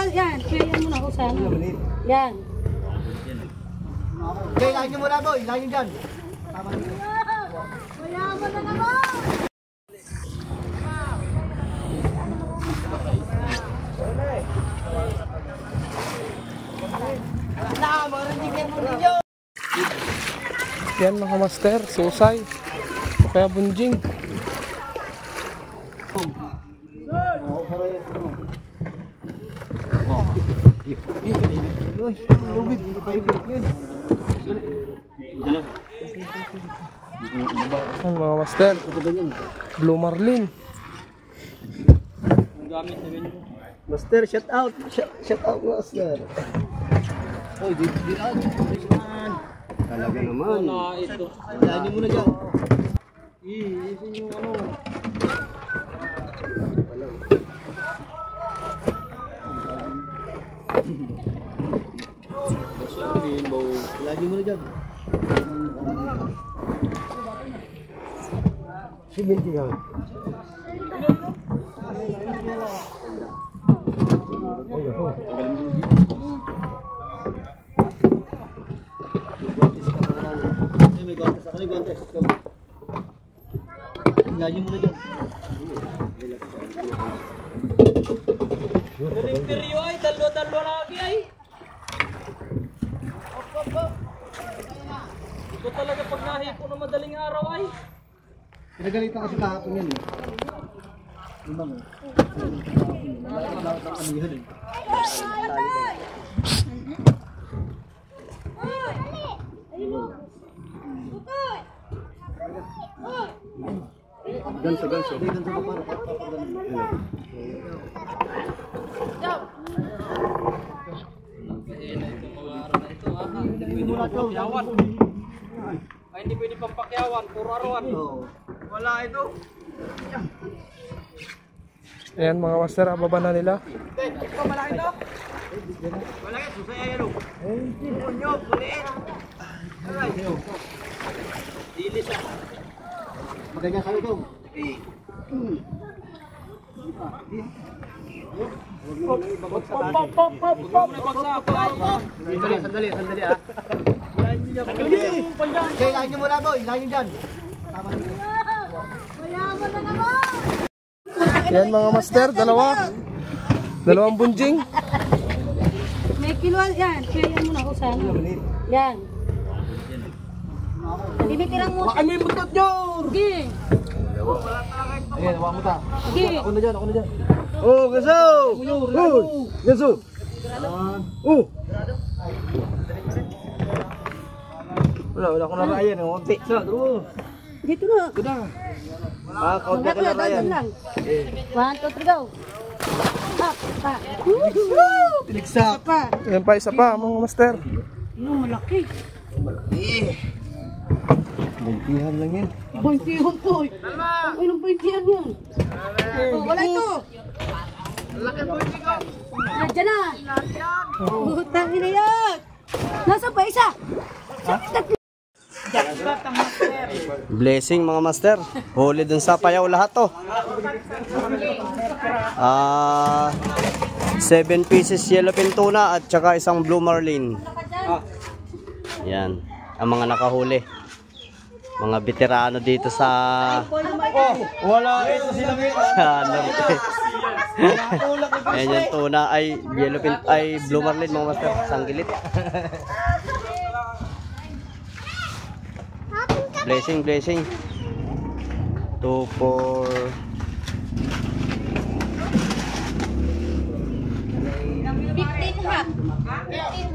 kilo yan. Kaya mo na ako sana. Yan. Okay, ilahin nyo muna boy. Ilahin nyo dyan. Mayaman na naman! Yan mga master, susay o kaya bunjing. Yan mga master, Blue Marlin. Master, shout out. Shout out master. Oy, di out. Talaga naman. Ilahin nyo muna dyan. Isin yung ano. Ilahin nyo muna dyan. Siminti ka. May guantes ako, may guantes. Ilahin mo na dyan. Peryo ay, dalo-dalo lagi ay. Op. Ito talaga pag nahipo na madaling araw ay. Pinagalitan kasi kahapon yan eh. Ibang eh. Malakot ang anihan eh. Ganso. Ganso ka para. Ay, hindi pwede pampakyawan, puro arawan. Wala ito. Ayan mga master, ababa na nila. Ito, malaki ito. Malaki, susay ayan o. Punyo, puliin. Aray. Dilis ah. Maganda sa ito. Sandali ah. Okay, ilahin nyo muna boy. Ilahin nyo dyan. Mayaman na naman! Yan mga master, dalawang bunjing. May kilo yan. Kaya mo na ako sana. Yan. Tinitirang mo. Baka may butot nyo! Sige. Ayan, hawa mo ta. Sige. Ako na dyan. Oh, Ganso! Ganso! Oh! Wala akong narayan. Unti. Dito na. Kaunti ka narayan. Lang. 1, 2, 3, go. Up, pa. Tinigsak. Ayan pa, isa pa mga master. Ano, malaki. Buntihan lang yan. Buntihan po. Anong buntihan yan? Wala ito. Laki po yung sigaw. Nandiyan na. Butang ina yan. Nasaan pa isa? Blessing mga master. Huli dun sa payaw lahat to. 7 pieces yellowfin tuna at saka isang blue marlin. Yan. Ang mga nakahuli. Mga veterano dito sa Wala ito sila ayan yung tuna ay yellowfin ay blue marlin mga master. Sanggilit. Blessing. 2, 4 15 ha. 15